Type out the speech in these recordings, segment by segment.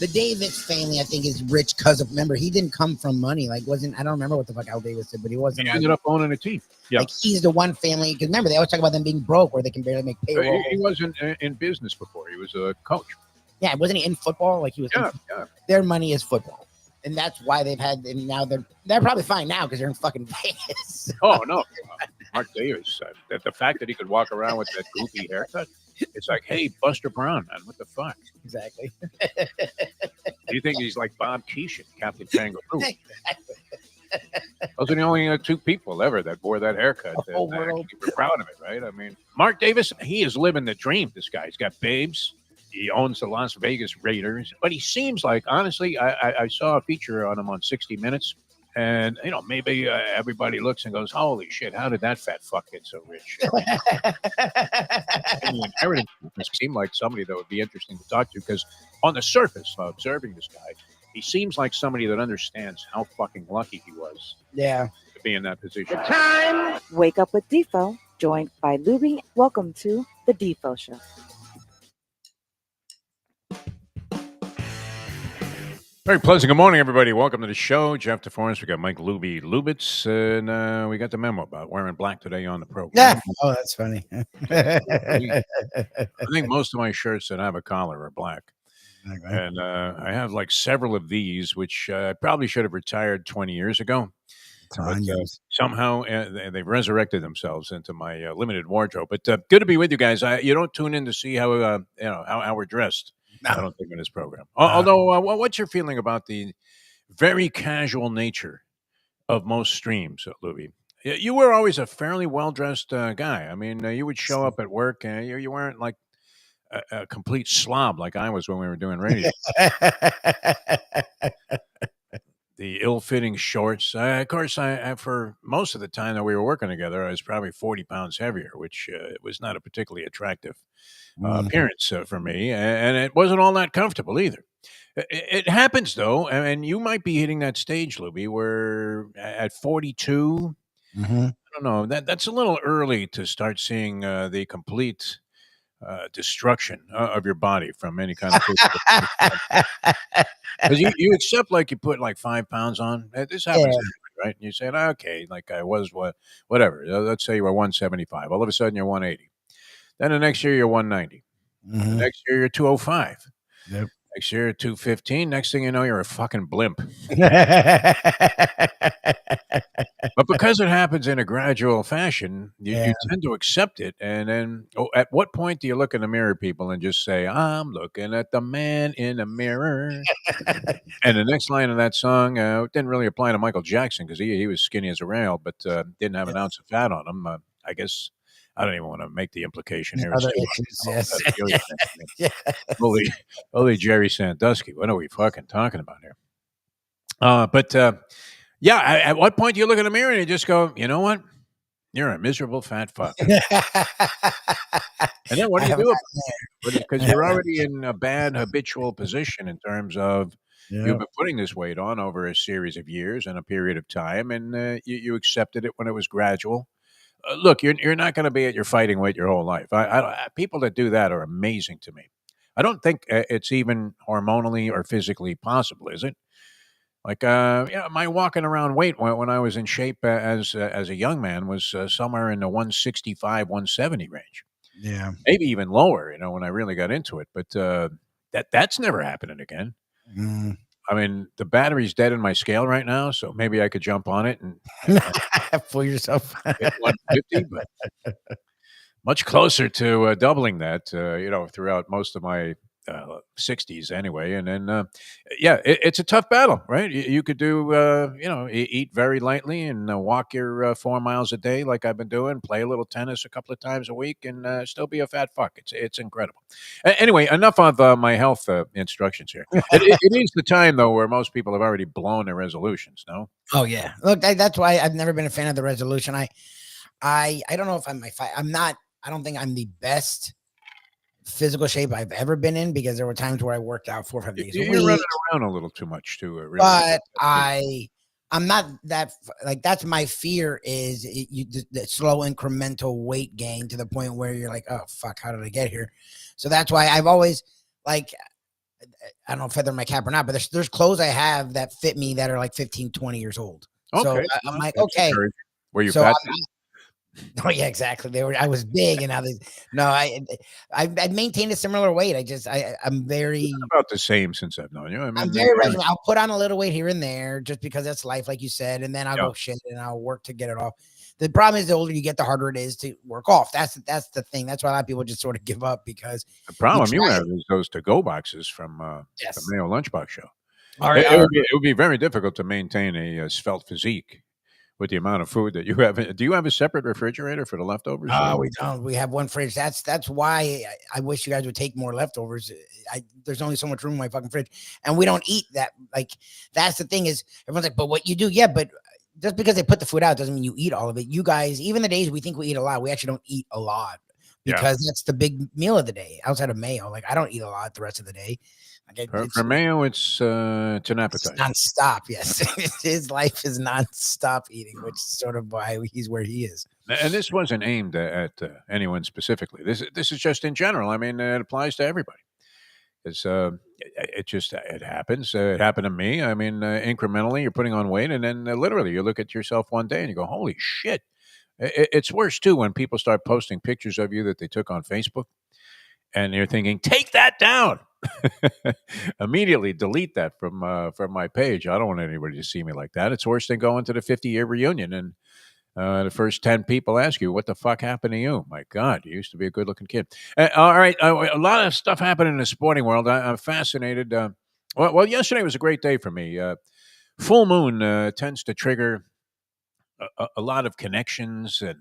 the Davis family, I think, is rich because of. Remember, he didn't come from money. Like, I don't remember what the fuck Al Davis did, but he wasn't. He ended up owning a team. Yeah, like he's the one family. Because remember, they always talk about them being broke, where they can barely make payroll. He wasn't in business before. He was a coach. Yeah, wasn't he in football? Like he was. Yeah. Their money is football, and that's why they've had. And now they're probably fine now because they're in fucking Vegas. Oh no, Mark Davis. The fact that he could walk around with that goofy haircut, it's like, hey, Buster Brown, man, what the fuck? Exactly. Do you think he's like Bob Keeshan, Captain Kangaroo? Those are the only two people ever that wore that haircut. We're proud of it, right? I mean, Mark Davis, he is living the dream. This guy, he's got babes. He owns the Las Vegas Raiders, but he seems like, honestly, I saw a feature on him on 60 Minutes, and maybe everybody looks and goes, "Holy shit! How did that fat fuck get so rich?" And the inheritance seemed like somebody that would be interesting to talk to because, on the surface, observing this guy, he seems like somebody that understands how fucking lucky he was. Yeah, to be in that position. Wake up with Defo, joined by Lubie. Welcome to the Defo Show. Very pleasant. Good morning, everybody. Welcome to the show. Jeff DeForest. We got Mike Lubie Lubitz, and we got the memo about wearing black today on the program. Yeah. Oh, that's funny. I think most of my shirts that have a collar are black. Okay. And I have like several of these, which I probably should have retired 20 years ago. But, somehow they've resurrected themselves into my limited wardrobe. But good to be with you guys. You don't tune in to see how how we're dressed. No. I don't think in this program. Although, what's your feeling about the very casual nature of most streams, Lubie? You were always a fairly well-dressed guy. I mean, you would show up at work, and you weren't like a complete slob like I was when we were doing radio. The ill-fitting shorts. Of course, I for most of the time that we were working together, I was probably 40 pounds heavier, which was not a particularly attractive appearance for me, and it wasn't all that comfortable either. It happens, though, and you might be hitting that stage, Lubie, where at 42, I don't know, that's a little early to start seeing the complete destruction of your body from any kind of physical. Because you accept like you put like 5 pounds on. This happens, right? And you say, okay, like I was whatever. Let's say you were 175. All of a sudden you're 180. Then the next year you're 190. The next year you're 205. Yep. Next year you're 215. Next thing you know, you're a fucking blimp. But because it happens in a gradual fashion, you tend to accept it. And then at what point do you look in the mirror, people, and just say, I'm looking at the man in the mirror? And the next line of that song didn't really apply to Michael Jackson because he was skinny as a rail, but didn't have an ounce of fat on him. I guess I don't even want to make the implication here. Holy Jerry Sandusky. What are we fucking talking about here? At what point do you look in the mirror and you just go, you know what? You're a miserable fat fuck. And then what do you do? Because you're already in a bad habitual position in terms of you've been putting this weight on over a series of years and a period of time, and you accepted it when it was gradual. Look, you're not going to be at your fighting weight your whole life. People that do that are amazing to me. I don't think it's even hormonally or physically possible, is it? Like, my walking around weight when I was in shape as a young man was somewhere in the 165, 170 range. Yeah, maybe even lower. When I really got into it, but that's never happening again. I mean, the battery's dead in my scale right now, so maybe I could jump on it and fool yourself. Hit 150, but much closer to doubling that. Throughout most of my 60s anyway, and then it's a tough battle, right? You could do eat very lightly and walk your 4 miles a day like I've been doing, play a little tennis a couple of times a week, and still be a fat fuck. It's incredible. Anyway, enough of my health instructions here. It is the time though where most people have already blown their resolutions. No. Oh yeah, look, that's why I've never been a fan of the resolution. I don't know if I'm not. I don't think I'm the best physical shape I've ever been in because there were times where I worked out 4 or 5 days a week. You're running around a little too much too. Really. But I'm not that like that's my fear is the slow incremental weight gain to the point where you're like, oh fuck, how did I get here? So that's why I've always like I don't know, feather my cap or not, but there's clothes I have that fit me that are like 15, 20 years old. So Okay, I'm well, like, that's okay. encouraging. Were you So fat? oh yeah, exactly. I was big, and now I maintained a similar weight. I'm very About the same since I've known you. I I'm mean, very regimented. I'll put on a little weight here and there just because that's life, like you said, and then I'll yeah. go shit and I'll work to get it off. The problem is the older you get, the harder it is to work off. That's the thing. That's why a lot of people just sort of give up because The problem you try have it. is those to-go boxes from the Yes. Mayo Lunchbox show. All It, right. it would be, it would be very difficult to maintain a svelte physique with the amount of food that you have. Do you have a separate refrigerator for the leftovers? We don't. We have one fridge. That's why I wish you guys would take more leftovers. There's only so much room in my fucking fridge, and we don't eat that. Like that's the thing is everyone's like, but what you do? Yeah, but just because they put the food out doesn't mean you eat all of it. You guys, even the days we think we eat a lot, we actually don't eat a lot because that's the big meal of the day outside of Mayo. Like I don't eat a lot the rest of the day. Like For Mayo, it's an appetizer. Nonstop. Yes, his life is nonstop eating, which is sort of why he's where he is. And this wasn't aimed at anyone specifically. This is just in general. I mean, it applies to everybody. It's it happens. It happened to me. I mean, incrementally, you're putting on weight, and then literally, you look at yourself one day and you go, "Holy shit!" It's worse too when people start posting pictures of you that they took on Facebook, and you're thinking, "Take that down." Immediately delete that from my page. I don't want anybody to see me like that. It's worse than going to the 50-year reunion and the first 10 people ask you, what the fuck happened to you? My God, you used to be a good looking kid. All right. A lot of stuff happened in the sporting world. I'm fascinated. Well, yesterday was a great day for me. Full moon tends to trigger a lot of connections and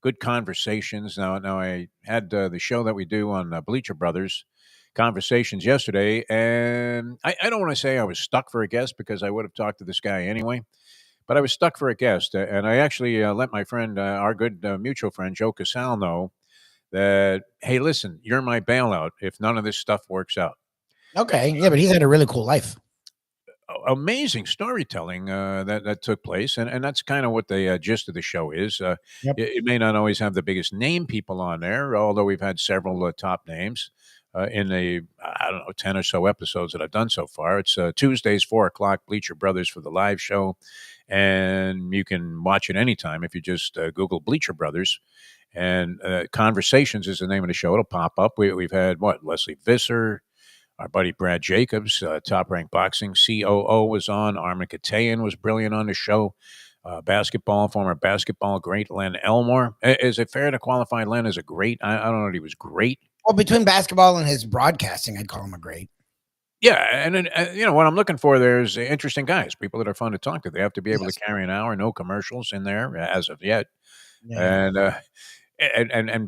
good conversations. Now I had the show that we do on Bleacher Brothers conversations yesterday, and I don't want to say I was stuck for a guest because I would have talked to this guy anyway. But I was stuck for a guest, and I actually let my friend, our good mutual friend, Joe Casal, know that, hey, listen, you're my bailout if none of this stuff works out. Okay, yeah, but he's had a really cool life. Amazing storytelling that took place, and that's kind of what the gist of the show is. It may not always have the biggest name people on there, although we've had several top names in the, I don't know, 10 or so episodes that I've done so far. It's Tuesdays, 4:00, Bleacher Brothers for the live show. And you can watch it anytime if you just Google Bleacher Brothers. And Conversations is the name of the show. It'll pop up. We've had, Leslie Visser, our buddy Brad Jacobs, Top Rank Boxing, COO was on. Armin Katayan was brilliant on the show. Former basketball great Len Elmore. Is it fair to qualify Len as a great? I don't know if he was great. Well, between basketball and his broadcasting, I'd call him a great. Yeah, and then, what I'm looking for there is interesting guys, people that are fun to talk to. They have to be able to carry an hour, no commercials in there as of yet, and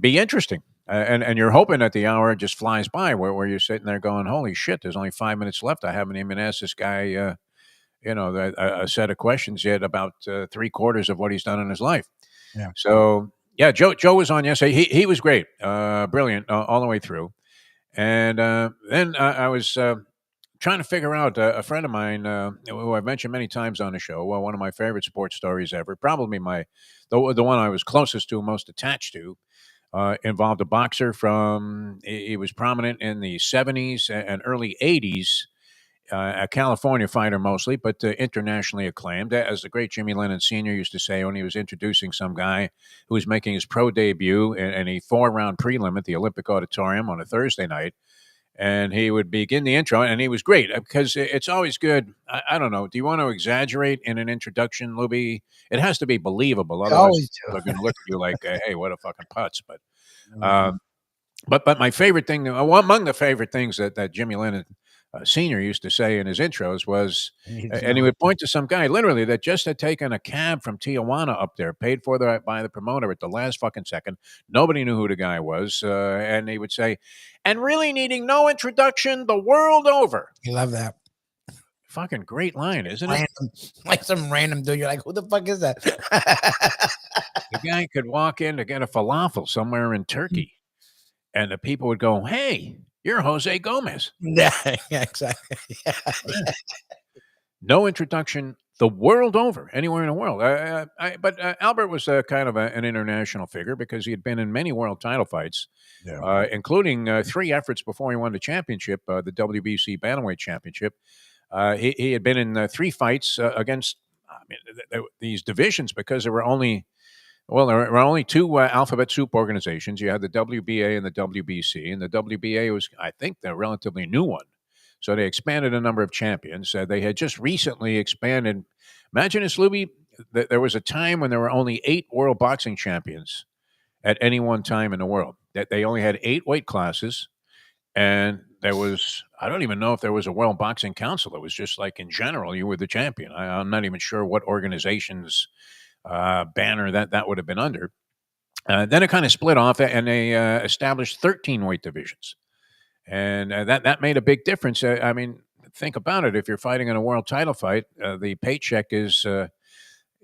be interesting. And you're hoping that the hour just flies by, where you're sitting there going, "Holy shit! There's only 5 minutes left. I haven't even asked this guy, a set of questions yet about 3/4 of what he's done in his life." Yeah. So yeah, Joe was on yesterday. He was great, brilliant all the way through. And then I was trying to figure out a friend of mine who I've mentioned many times on the show. Well, one of my favorite sports stories ever, probably the one I was closest to, most attached to, involved a boxer from. He was prominent in the 70s and early 80s. A California fighter mostly, but internationally acclaimed. As the great Jimmy Lennon Sr. used to say when he was introducing some guy who was making his pro debut in a 4-round prelim at the Olympic Auditorium on a Thursday night. And he would begin the intro, and he was great because it's always good. I don't know. Do you want to exaggerate in an introduction, Lubie? It has to be believable. Otherwise, people are going to look at you like, "Hey, what a fucking putz." But my favorite thing, among the favorite things that Jimmy Lennon Sr. used to say in his intros was, and he would point to some guy literally that just had taken a cab from Tijuana up there, paid for by the promoter at the last fucking second. Nobody knew who the guy was. And he would say, and really needing no introduction the world over. You love that. Fucking great line, isn't it? Like some random dude. You're like, who the fuck is that? The guy could walk in to get a falafel somewhere in Turkey, and the people would go, "Hey, you're Jose Gomez." Yeah, exactly. Yeah. No introduction the world over, anywhere in the world. But Albert was kind of an international figure because he had been in many world title fights, including 3 efforts before he won the championship, the WBC Bantamweight Championship. He had been in 3 fights against these divisions because there were only 2 alphabet soup organizations. You had the WBA and the WBC, and the WBA was, I think, the relatively new one. So they expanded a number of champions. They had just recently expanded. Imagine this, Lubie. There was a time when there were only 8 world boxing champions at any one time in the world. That they only had 8 weight classes, and there was, I don't even know if there was a World Boxing Council. It was just like in general, you were the champion. I'm not even sure what organization's banner that would have been under. Then it kind of split off, and they established 13 weight divisions. And that made a big difference. I mean, think about it. If you're fighting in a world title fight, the paycheck is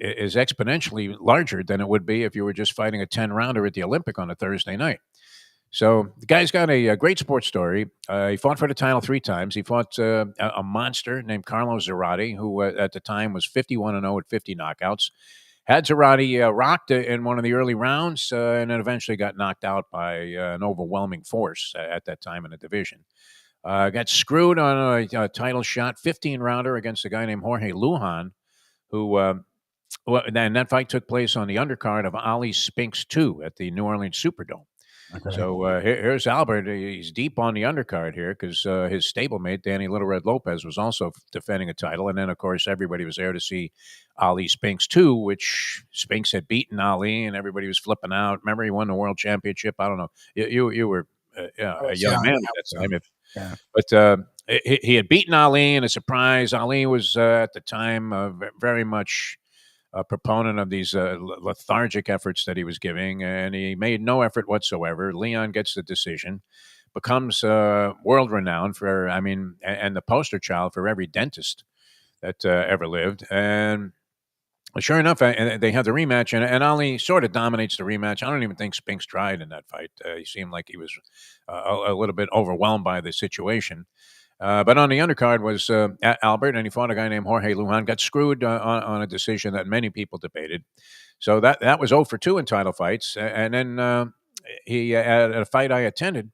exponentially larger than it would be if you were just fighting a 10-rounder at the Olympic on a Thursday night. So the guy's got a great sports story. He fought for the title 3 times. He fought a monster named Carlos Zarate, who at the time was 51-0 with 50 knockouts. Had Zarate rocked in one of the early rounds and then eventually got knocked out by an overwhelming force at that time in the division. Got screwed on a title shot, 15-rounder against a guy named Jorge Lujan, who and that fight took place on the undercard of Ali Spinks 2 at the New Orleans Superdome. Okay. So here's Albert. He's deep on the undercard here because his stablemate, Danny Little Red Lopez, was also defending a title. And then, of course, everybody was there to see Ali Spinks 2, which Spinks had beaten Ali, and everybody was flipping out. Remember, he won the world championship. I don't know. You were a young man at that time. But he had beaten Ali in a surprise. Ali was, at the time, very much a proponent of these lethargic efforts that he was giving, and he made no effort whatsoever. Leon gets the decision, becomes world-renowned for, and the poster child for every dentist that ever lived. And sure enough, they have the rematch, and Ali sort of dominates the rematch. I don't even think Spinks tried in that fight. He seemed like he was a little bit overwhelmed by the situation. But on the undercard was Albert, and he fought a guy named Jorge Lujan. Got screwed on a decision that many people debated. So that was 0 for 2 in title fights. And then he at a fight I attended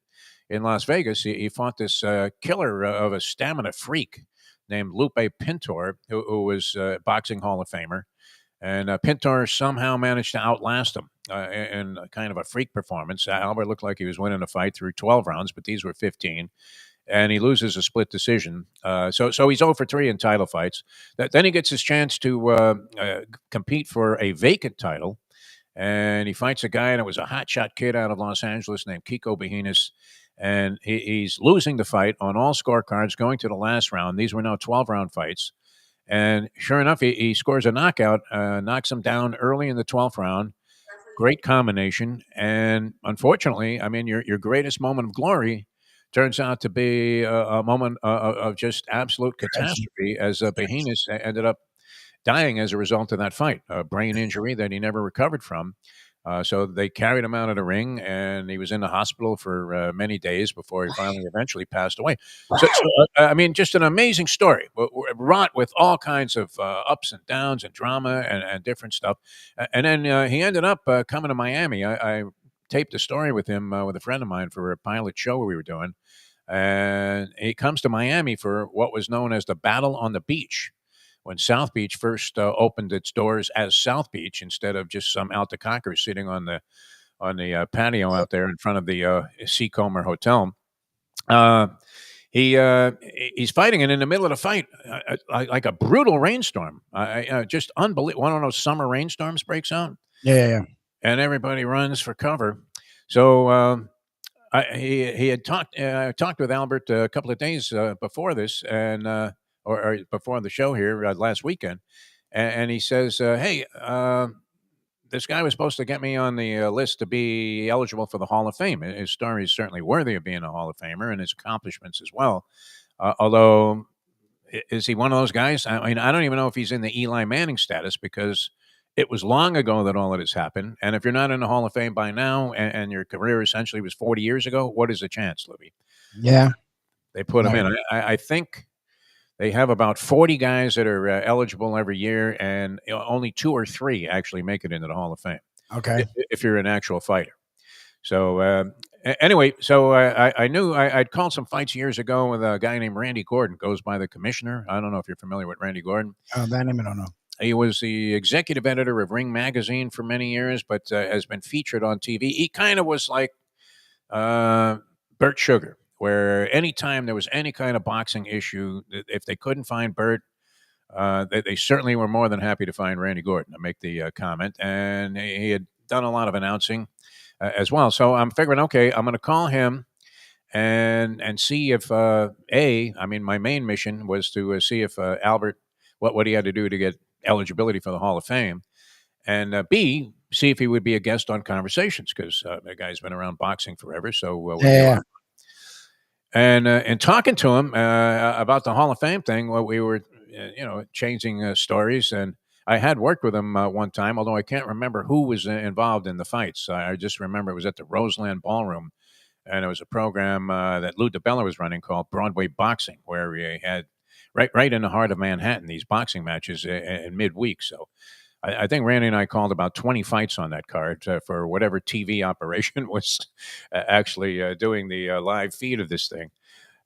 in Las Vegas, he fought this killer of a stamina freak named Lupe Pintor, who was a boxing Hall of Famer. And Pintor somehow managed to outlast him in kind of a freak performance. Albert looked like he was winning a fight through 12 rounds, but these were 15. And he loses a split decision. So he's 0 for 3 in title fights. Then he gets his chance to compete for a vacant title. And he fights a guy that was a hotshot kid out of Los Angeles named Kiko Bejinas. And he's losing the fight on all scorecards, going to the last round. These were now 12-round fights. And sure enough, he scores a knockout, knocks him down early in the 12th round. Great combination. And unfortunately, your greatest moment of glory turns out to be a moment of just absolute catastrophe, as Bejinas ended up dying as a result of that fight, a brain injury that he never recovered from. So they carried him out of the ring, and he was in the hospital for many days before he finally eventually passed away. So just an amazing story, wrought with all kinds of ups and downs and drama and different stuff. And then he ended up coming to Miami. I taped a story with him with a friend of mine for a pilot show we were doing. And he comes to Miami for what was known as the Battle on the Beach, when South Beach first opened its doors as South Beach instead of just some altacocker sitting on the patio out there in front of the Seacomer Hotel. He's fighting, and in the middle of the fight, like a brutal rainstorm, just unbelievable. One of those summer rainstorms breaks out. Yeah. And everybody runs for cover. So he had talked with Albert a couple of days before this, and or before the show here last weekend, and he says, "Hey, this guy was supposed to get me on the list to be eligible for the Hall of Fame. His story is certainly worthy of being a Hall of Famer, and his accomplishments as well. Although, is he one of those guys? I don't even know if he's in the Eli Manning status, because it was long ago that all of this happened. And if you're not in the Hall of Fame by now, and your career essentially was 40 years ago, what is the chance, Libby?" Yeah. They put him in. I think They have about 40 guys that are eligible every year, and only 2 or 3 actually make it into the Hall of Fame. Okay. If you're an actual fighter. So anyway, so I knew I'd called some fights years ago with a guy named Randy Gordon, goes by the Commissioner. I don't know if you're familiar with Randy Gordon. Oh, that name I don't know. He was the executive editor of Ring Magazine for many years, but has been featured on TV. He kind of was like Bert Sugar, where anytime there was any kind of boxing issue, if they couldn't find Bert, they certainly were more than happy to find Randy Gordon to make the comment. And he had done a lot of announcing as well. So I'm figuring, okay, I'm going to call him and see if my main mission was to see if Albert what he had to do to get eligibility for the Hall of Fame, and B, see if he would be a guest on Conversations, because the guy's been around boxing forever. So Yeah. and talking to him about the Hall of Fame thing, we were changing stories, and I had worked with him one time, although I can't remember who was involved in the fights. I just remember it was at the Roseland Ballroom, and it was a program that Lou DiBella was running called Broadway Boxing, where we had right in the heart of Manhattan these boxing matches in midweek. So I think Randy and I called about 20 fights on that card for whatever TV operation was actually doing the live feed of this thing.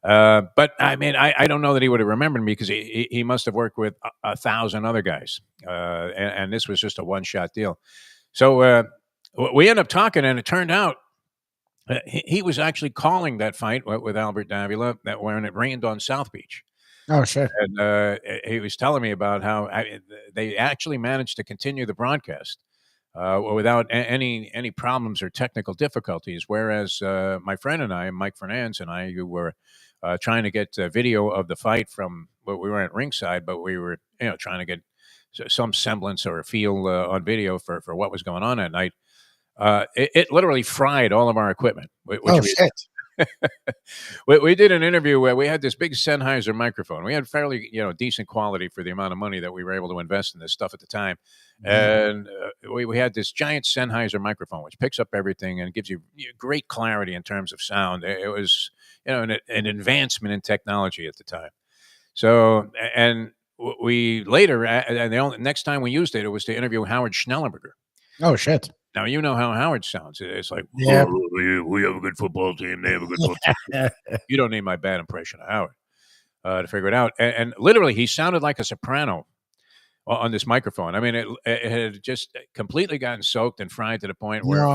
But I mean, I don't know that he would have remembered me, because he must have worked with 1,000 other guys. And this was just a one-shot deal. So we ended up talking, and it turned out he was actually calling that fight with Albert Davila when it rained on South Beach. Oh, shit. And he was telling me about how they actually managed to continue the broadcast without any problems or technical difficulties. Whereas my friend and I, Mike Fernandez and I, who were trying to get video of the fight from, well, we were at ringside, but we were trying to get some semblance or a feel on video for what was going on that night. It literally fried all of our equipment. Shit. We did an interview where we had this big Sennheiser microphone. We had fairly, decent quality for the amount of money that we were able to invest in this stuff at the time. And we had this giant Sennheiser microphone, which picks up everything and gives you great clarity in terms of sound. It was, an advancement in technology at the time. So, and we later, and the next time we used it, it was to interview Howard Schnellenberger. Oh, shit. Now, you know how Howard sounds. It's like, Yeah. we have a good football team. They have a good football team. You don't need my bad impression of Howard to figure it out. And literally, he sounded like a soprano on this microphone. I mean, it had just completely gotten soaked and fried to the point where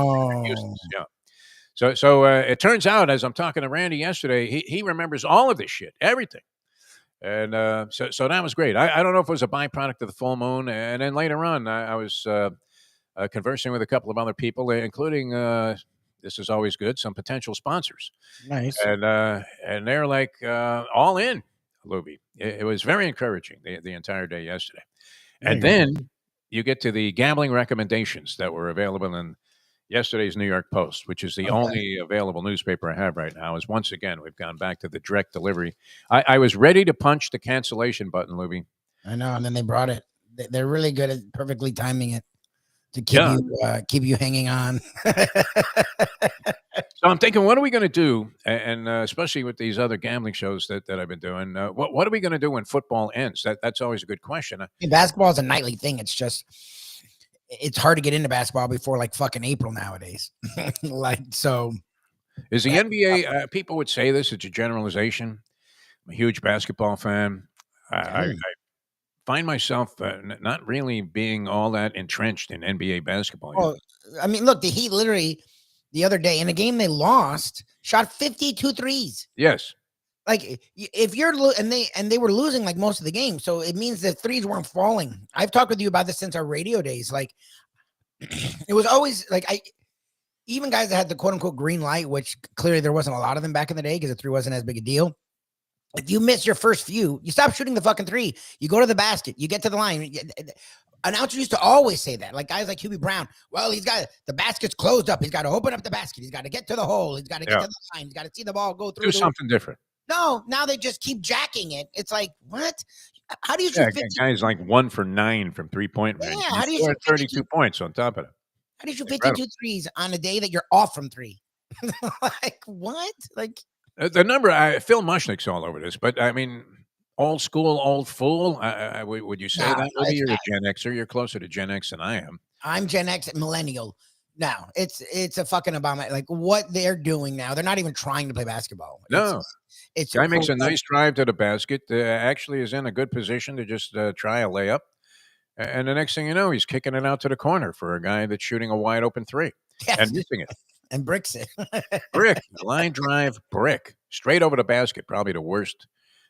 So it turns out, as I'm talking to Randy yesterday, he remembers all of this shit, everything. And so that was great. I don't know if it was a byproduct of the full moon. And then later on, I was conversing with a couple of other people, including this is always good, some potential sponsors. Nice. And they're like all in, Lubie. It was very encouraging the entire day yesterday. And then you get to the gambling recommendations that were available in yesterday's New York Post, which is the only available newspaper I have right now. Is once again we've gone back to the direct delivery. I was ready to punch the cancellation button, Lubie. I know, and then they brought it. They're really good at perfectly timing it to keep you hanging on. So I'm thinking, what are we going to do? And especially with these other gambling shows that I've been doing, what are we going to do when football ends? That's always a good question. Basketball is a nightly thing. It's hard to get into basketball before like fucking April nowadays. Is the NBA? People would say this. It's a generalization. I'm a huge basketball fan. I find myself not really being all that entrenched in NBA basketball. Well, I mean, look, the Heat literally the other day in a game they lost shot 52 threes. Yes. Like if you're and they were losing like most of the game, so it means the threes weren't falling. I've talked with you about this since our radio days. Like it was always like even guys that had the quote unquote green light, which clearly there wasn't a lot of them back in the day because the three wasn't as big a deal. If you miss your first few, you stop shooting the fucking three. You go to the basket. You get to the line. Announcers used to always say that. Like guys like Hubie Brown. Well, he's got the basket's closed up. He's got to open up the basket. He's got to get to the hole. He's got to get to the line. He's got to see the ball go through. Do something different. No, now they just keep jacking it. It's like, what? How do you shoot 50? Guys like 1 for 9 from 3-point range. Yeah, how do you shoot 32 points on top of it? How do you shoot 52 threes on a day that you're off from three? Like, what? Like the number, Phil Mushnick's all over this, but I mean, old school, old fool? Would you say Nah, that, Libby? it's You're a not. Gen Xer. You're closer to Gen X than I am. I'm Gen X millennial. No, it's a fucking abomination. Like what they're doing now, they're not even trying to play basketball. No. It's Guy makes a nice drive to the basket. Actually is in a good position to just try a layup. And the next thing you know, he's kicking it out to the corner for a guy that's shooting a wide open three and missing it. and bricks it. Brick, line drive, brick, straight over the basket. Probably the worst.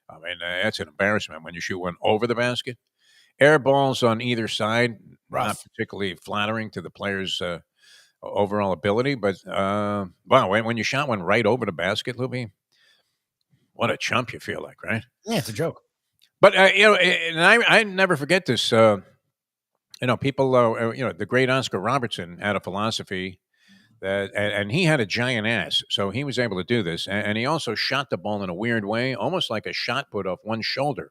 I mean, that's an embarrassment when you shoot one over the basket. Air balls on either side, not particularly flattering to the player's overall ability. But, wow, when you shot one right over the basket, Lubie, what a chump you feel like, right? Yeah, it's a joke. But, and I never forget this. People, the great Oscar Robertson had a philosophy that, and he had a giant ass, so he was able to do this. And he also shot the ball in a weird way, almost like a shot put off one shoulder.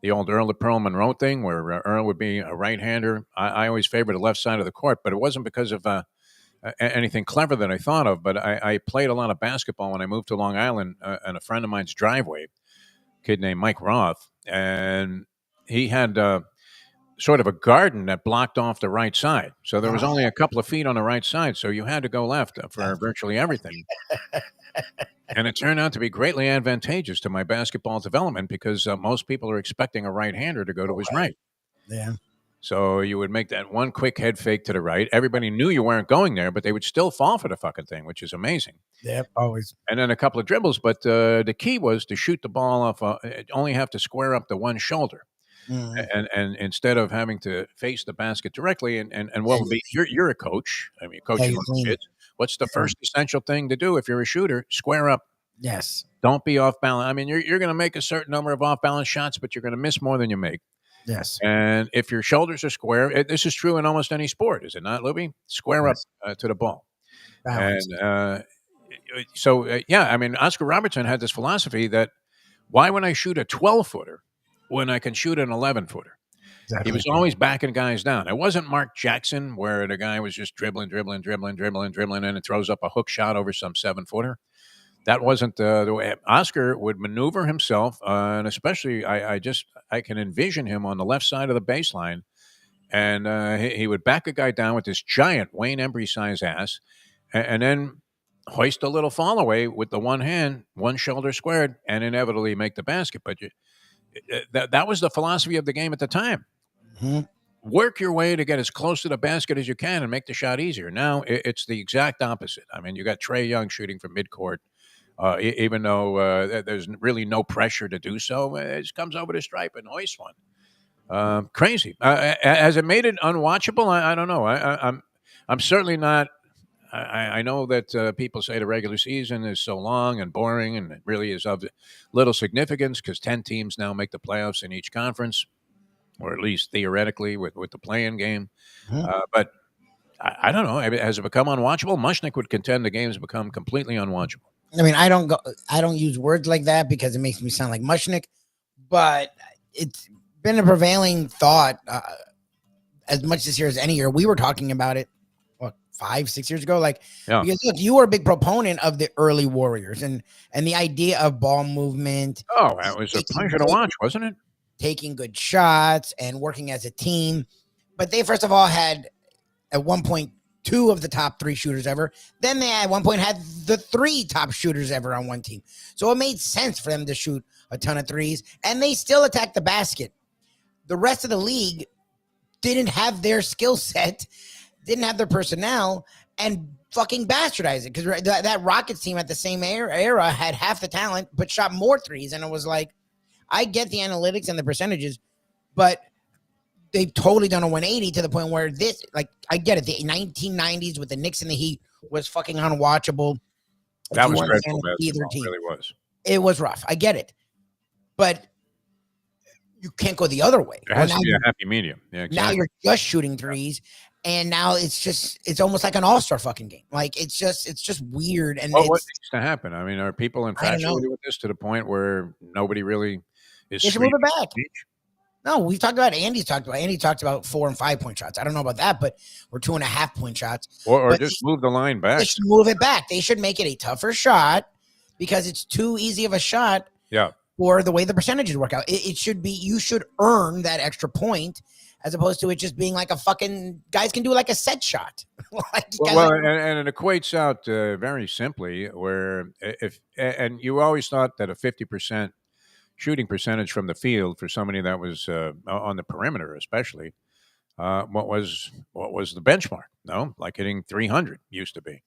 The old Earl of Pearl Monroe thing, where Earl would be a right-hander. I always favored the left side of the court, but it wasn't because of anything clever that I thought of. But I played a lot of basketball when I moved to Long Island in a friend of mine's driveway, a kid named Mike Roth, and he had sort of a garden that blocked off the right side. So there was only a couple of feet on the right side. So you had to go left for virtually everything. And it turned out to be greatly advantageous to my basketball development because most people are expecting a right-hander to go to his right. Yeah. So you would make that one quick head fake to the right. Everybody knew you weren't going there, but they would still fall for the fucking thing, which is amazing. Yep, always. And then a couple of dribbles. But the key was to shoot the ball off, only have to square up the one shoulder. Mm-hmm. And instead of having to face the basket directly, and what would be you're a coach. I mean, coaching kids. What's the first essential thing to do if you're a shooter? Square up. Yes. Don't be off balance. I mean, you're going to make a certain number of off balance shots, but you're going to miss more than you make. Yes. And if your shoulders are square, this is true in almost any sport, is it not, Lubie? Square up to the ball. Balance. And I mean, Oscar Robertson had this philosophy that why would I shoot a 12-footer when I can shoot an 11-footer? Exactly. He was always backing guys down. It wasn't Mark Jackson where the guy was just dribbling, and it throws up a hook shot over some 7-footer. That wasn't the way. Oscar would maneuver himself, and especially I can envision him on the left side of the baseline, and he would back a guy down with this giant Wayne Embry-size ass, and then hoist a little fall away with the one hand, one shoulder squared, and inevitably make the basket. But that was the philosophy of the game at the time. Mm-hmm. Work your way to get as close to the basket as you can and make the shot easier. Now it's the exact opposite. I mean, you got Trae Young shooting from midcourt, even though there's really no pressure to do so. It just comes over the stripe and hoists one. Crazy. Has it made it unwatchable? I don't know. I'm certainly not. I know that people say the regular season is so long and boring, and it really is of little significance because 10 teams now make the playoffs in each conference, or at least theoretically with the play-in game. Mm-hmm. But I don't know. Has it become unwatchable? Mushnick would contend the game's become completely unwatchable. I mean, I don't use words like that because it makes me sound like Mushnick, but it's been a prevailing thought as much this year as any year. We were talking about it 5-6 years ago, because look, you were a big proponent of the early Warriors and the idea of ball movement. Oh, that was a pleasure to watch, wasn't it? Taking good shots and working as a team. But they first of all had at one point 2 of the top 3 shooters ever. Then they at one point had the 3 top shooters ever on one team. So it made sense for them to shoot a ton of threes, and they still attacked the basket. The rest of the league didn't have their skill set, didn't have their personnel, and fucking bastardized it because that Rockets team at the same era had half the talent but shot more threes. And it was like, I get the analytics and the percentages, but they've totally done a 180 to the point where I get it. The 1990s with the Knicks and the Heat was fucking unwatchable. That was dreadful. Either team. It really was. It was rough. I get it. But you can't go the other way. There has to be a happy medium. Yeah, exactly. Now you're just shooting threes. And now it's almost like an all-star fucking game. Like it's just weird. And what needs to happen? I mean, are people infatuated with this to the point where nobody really is? They should move it back. No, we've talked about. Andy talked about 4 and 5 point shots. I don't know about that, but or 2.5 point shots. Or just move the line back. They should move it back. They should make it a tougher shot because it's too easy of a shot. Yeah. for the way the percentages work out. It should be, you should earn that extra point as opposed to it just being like a fucking, guys can do like a set shot. Like, Well, and it equates out very simply where and you always thought that a 50% shooting percentage from the field for somebody that was on the perimeter, especially, what was the benchmark? No, like hitting 300 used to be,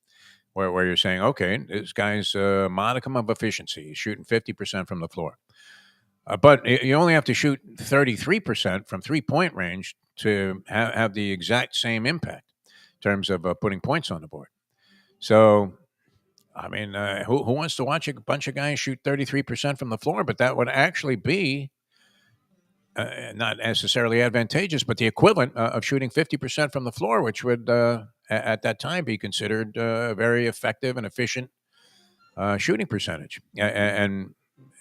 where you're saying, okay, this guy's modicum of efficiency, he's shooting 50% from the floor. But you only have to shoot 33% from 3-point range to have the exact same impact in terms of putting points on the board. So, I mean, who wants to watch a bunch of guys shoot 33% from the floor? But that would actually be not necessarily advantageous, but the equivalent of shooting 50% from the floor, which would at that time be considered a very effective and efficient shooting percentage. And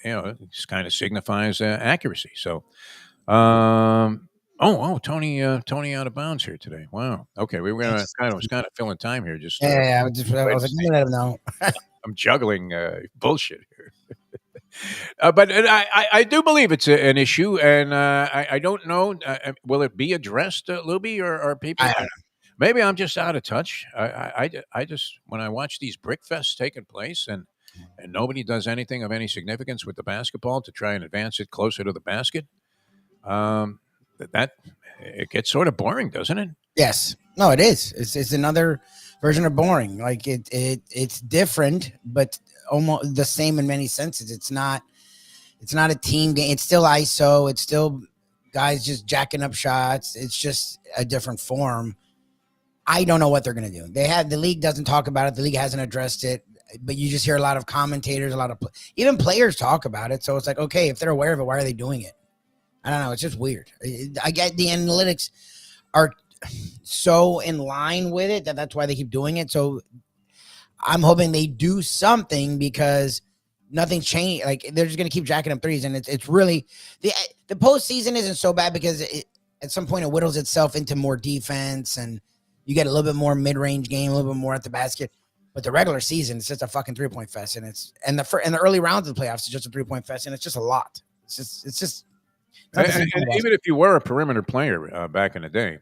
it just kind of signifies accuracy. So, Tony out of bounds here today. Wow. Okay, we were gonna was kind of filling time here. Just I was like, let him know. I'm juggling bullshit here. But I do believe it's an issue, and I don't know. Will it be addressed, Lubie, or people? I don't know. Maybe I'm just out of touch. I just, when I watch these brick fests taking place and nobody does anything of any significance with the basketball to try and advance it closer to the basket, that it gets sort of boring, doesn't it? Yes. No, it is. It's another version of boring. Like it's different, but almost the same in many senses. It's not a team game. It's still ISO. It's still guys just jacking up shots. It's just a different form. I don't know what they're going to do. The league doesn't talk about it. The league hasn't addressed it, but you just hear a lot of commentators, a lot of even players talk about it. So it's like, okay, if they're aware of it, why are they doing it? I don't know. It's just weird. I get the analytics are so in line with it that's why they keep doing it. So I'm hoping they do something because nothing's changed. Like they're just going to keep jacking up threes. And it's really the postseason isn't so bad because at some point it whittles itself into more defense and you get a little bit more mid-range game, a little bit more at the basket. But the regular season, it's just a fucking 3-point fest. And the early rounds of the playoffs is just a 3-point fest. And it's just a lot. It's just and even if you were a perimeter player back in the day,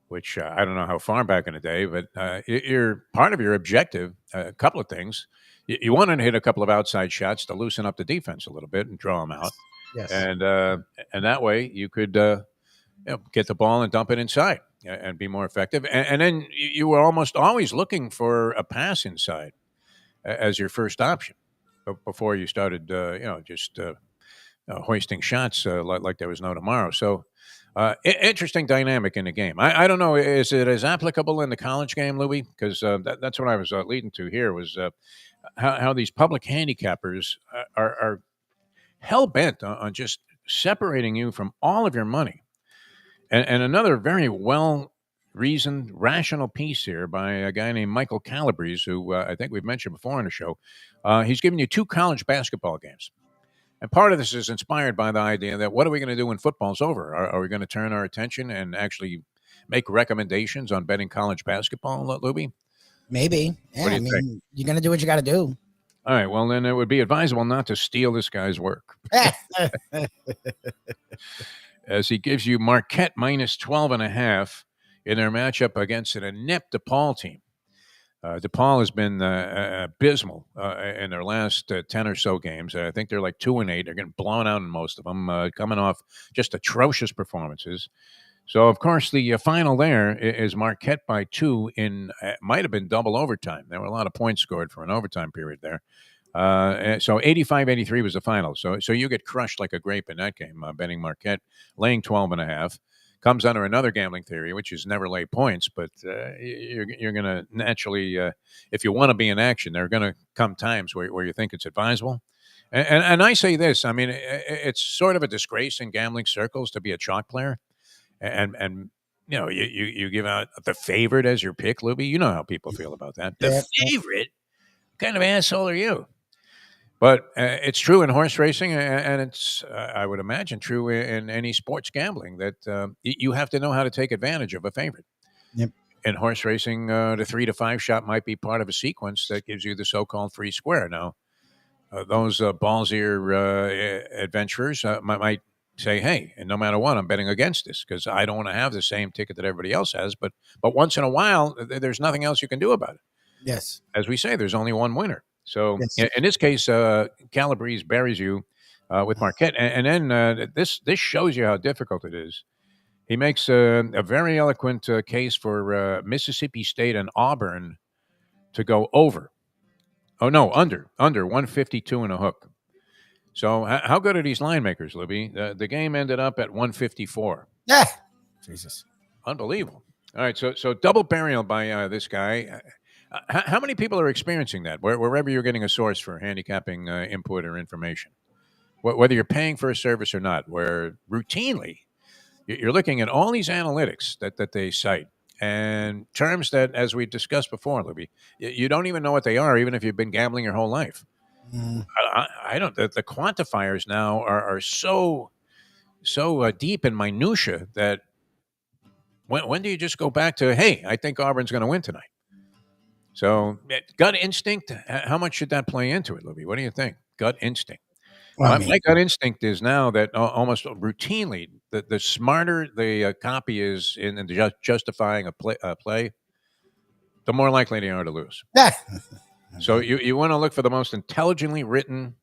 which I don't know how far back in the day, but you're part of your objective, a couple of things. You want to hit a couple of outside shots to loosen up the defense a little bit and draw them out. Yes. And that way you could get the ball and dump it inside and be more effective. And then you were almost always looking for a pass inside as your first option before you started, just hoisting shots like there was no tomorrow. So interesting dynamic in the game. I don't know. Is it as applicable in the college game, Louis? Because that's what I was leading to here was how these public handicappers are hell-bent on just separating you from all of your money. And another very well-reasoned, rational piece here by a guy named Michael Calabrese, who I think we've mentioned before on the show. He's giving you 2 college basketball games. And part of this is inspired by the idea that what are we going to do when football's over? Are we going to turn our attention and actually make recommendations on betting college basketball, Lubie? Maybe. Yeah, I mean, you're going to do what you got to do. All right. Well, then it would be advisable not to steal this guy's work. As he gives you Marquette minus 12.5 in their matchup against an inept DePaul team. DePaul has been abysmal in their last 10 or so games. I think they're like 2-8. They're getting blown out in most of them, coming off just atrocious performances. So, of course, the final there is Marquette by 2 in might have been double overtime. There were a lot of points scored for an overtime period there. So 85-83 was the final. So you get crushed like a grape in that game, betting Marquette, laying 12.5. Comes under another gambling theory, which is never lay points, but you're going to naturally, if you want to be in action, there are going to come times where you think it's advisable. And I say this, I mean, it's sort of a disgrace in gambling circles to be a chalk player. And you give out the favorite as your pick, Lubie. You know how people feel about that. The favorite? What kind of asshole are you? But it's true in horse racing, and it's, I would imagine, true in any sports gambling that you have to know how to take advantage of a favorite. Yep. In horse racing, the 3 to 5 shot might be part of a sequence that gives you the so-called free square. Now, those ballsier adventurers might say, "Hey, and no matter what, I'm betting against this because I don't want to have the same ticket that everybody else has." But once in a while, there's nothing else you can do about it. Yes. As we say, there's only one winner. So Yes. in this case, Calabrese buries you with Marquette, and then this shows you how difficult it is. He makes a very eloquent case for Mississippi State and Auburn to go over. Oh no, under 152 and a hook. So how good are these line makers, Libby? The game ended up at 154. Yeah. Jesus. Unbelievable. All right, so double burial by this guy. How many people are experiencing that? Wherever you're getting a source for handicapping input or information, whether you're paying for a service or not, where routinely you're looking at all these analytics that they cite and terms that, as we discussed before, Libby, you don't even know what they are, even if you've been gambling your whole life. Mm. I don't. The quantifiers now are so deep in minutia that when do you just go back to, hey, I think Auburn's going to win tonight? So gut instinct, how much should that play into it, Libby? What do you think? Gut instinct. Well, My gut instinct is now that almost routinely, the smarter the copy is in justifying a play, the more likely they are to lose. yeah. So you want to look for the most intelligently written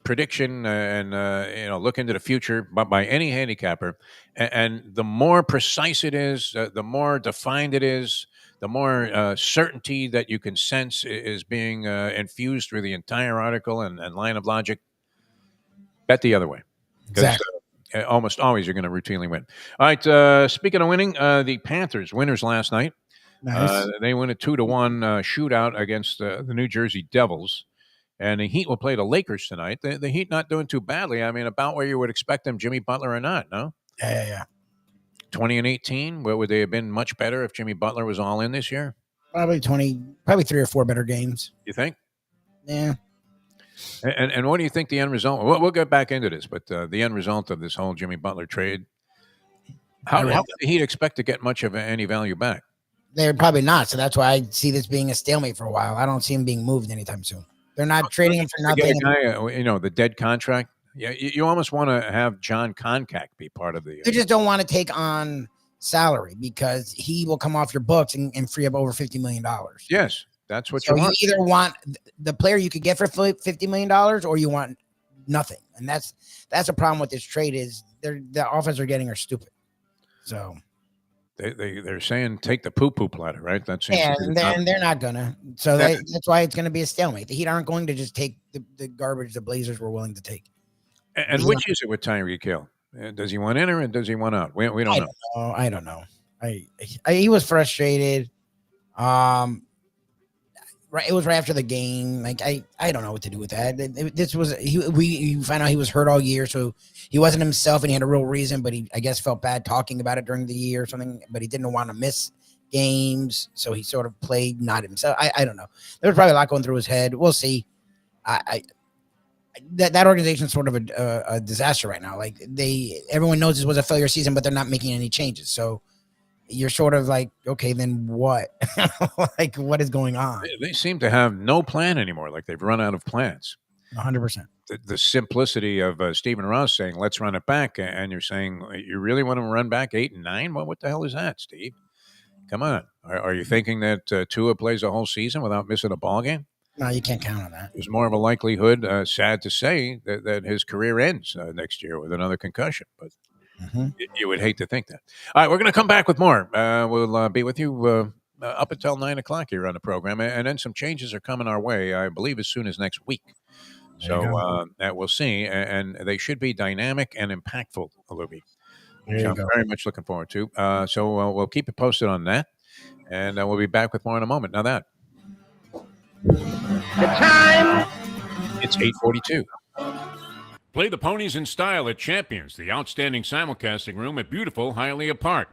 prediction and look into the future by any handicapper, and the more precise it is, the more defined it is, the more certainty that you can sense is being infused through the entire article and line of logic. Bet the other way, because Exactly. almost always you're going to routinely win. All right. Speaking of winning, the Panthers winners last night. Nice. They win a 2-1 shootout against the New Jersey Devils. And the Heat will play the Lakers tonight. The Heat not doing too badly. I mean, about where you would expect them, Jimmy Butler or not, no? Yeah. 20 and 18. Where would they have been much better if Jimmy Butler was all in this year? Probably 3 or 4 better games. You think? Yeah. And what do you think the end result? We'll get back into this, but the end result of this whole Jimmy Butler trade, how would the Heat expect to get much of any value back? They're probably not. So that's why I see this being a stalemate for a while. I don't see him being moved anytime soon. They're not trading him for nothing. Guy, the dead contract. Yeah, you almost want to have John Koncak be part of the. They just don't want to take on salary because he will come off your books and free up over $50 million. Yes, that's what so you want. You either want the player you could get for $50 million or you want nothing. And that's a problem with this trade is the offers they're getting are stupid. So. They're saying take the poo-poo platter, right? That's and they're not gonna. So that's why it's going to be a stalemate. The Heat aren't going to just take the garbage the Blazers were willing to take. And which is it with Tyreek Hill? Does he want in or does he want out? We don't know. I don't know. He was frustrated. Right, it was right after the game. Like I don't know what to do with that. We found out he was hurt all year, so he wasn't himself, and he had a real reason. But he, I guess, felt bad talking about it during the year or something. But he didn't want to miss games, so he sort of played not himself. I don't know. There was probably a lot going through his head. We'll see. That organization is sort of a disaster right now. Like everyone knows this was a failure season, but they're not making any changes. So. You're sort of like, okay, then what? Like, what is going on? They seem to have no plan anymore. Like they've run out of plans. 100%. The simplicity of Stephen Ross saying, let's run it back. And you're saying, you really want to run back 8 and 9? Well, what the hell is that, Steve? Come on. Are you thinking that Tua plays a whole season without missing a ball game? No, you can't count on that. There's more of a likelihood, sad to say, that his career ends next year with another concussion. But you would hate to think that. All right, we're going to come back with more. We'll be with you up until 9 o'clock here on the program. And then some changes are coming our way, I believe, as soon as next week. So we'll see. And they should be dynamic and impactful, Lubie. Which I'm very much looking forward to. So we'll keep you posted on that. And we'll be back with more in a moment. Now that. The time. It's 8:42. Play the ponies in style at Champions, the outstanding simulcasting room at beautiful Hialeah Park.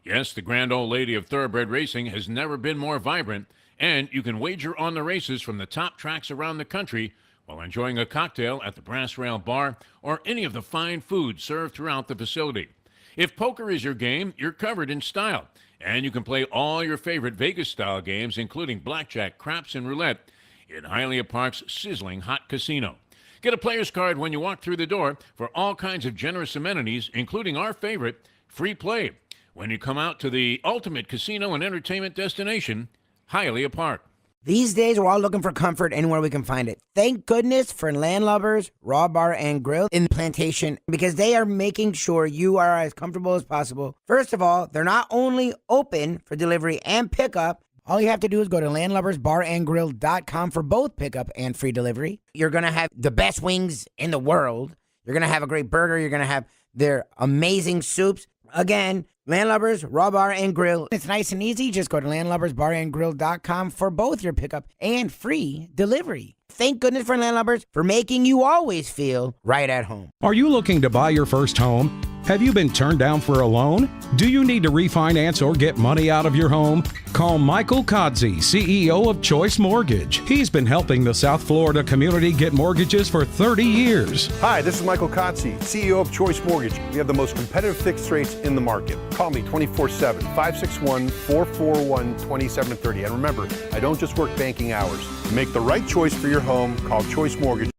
Yes, the grand old lady of thoroughbred racing has never been more vibrant, and you can wager on the races from the top tracks around the country while enjoying a cocktail at the Brass Rail Bar or any of the fine food served throughout the facility. If poker is your game, you're covered in style, and you can play all your favorite Vegas-style games, including blackjack, craps, and roulette, in Hialeah Park's sizzling hot casino. Get a player's card when you walk through the door for all kinds of generous amenities, including our favorite, free play, when you come out to the ultimate casino and entertainment destination, Hialeah Park. These days, we're all looking for comfort anywhere we can find it. Thank goodness for Landlubbers Raw Bar and Grill in Plantation, because they are making sure you are as comfortable as possible. First of all, they're not only open for delivery and pickup. All you have to do is go to landlubbersbarandgrill.com for both pickup and free delivery. You're going to have the best wings in the world. You're going to have a great burger. You're going to have their amazing soups. Again, Landlubbers, Raw Bar, and Grill. It's nice and easy. Just go to landlubbersbarandgrill.com for both your pickup and free delivery. Thank goodness for Landlubbers for making you always feel right at home. Are you looking to buy your first home? Have you been turned down for a loan? Do you need to refinance or get money out of your home? Call Michael Kodzie, CEO of Choice Mortgage. He's been helping the South Florida community get mortgages for 30 years. Hi, this is Michael Kodzie, CEO of Choice Mortgage. We have the most competitive fixed rates in the market. Call me 24/7, 561-441-2730. And remember, I don't just work banking hours. To make the right choice for your home, call Choice Mortgage.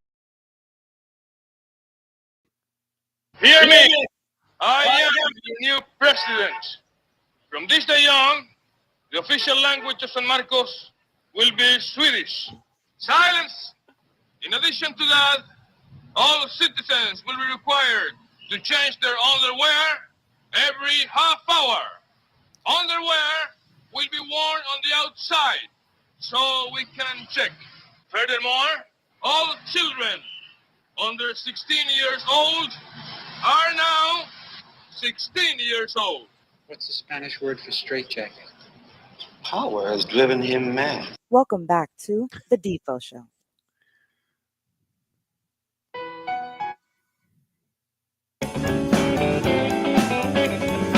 Hear me! I am the new president. From this day on, the official language of San Marcos will be Swedish. Silence! In addition to that, all citizens will be required to change their underwear every half hour. Underwear will be worn on the outside so we can check. Furthermore, all children under 16 years old are now 16 years old. What's the Spanish word for straitjacket? Power has driven him mad. Welcome back to The Defo Show.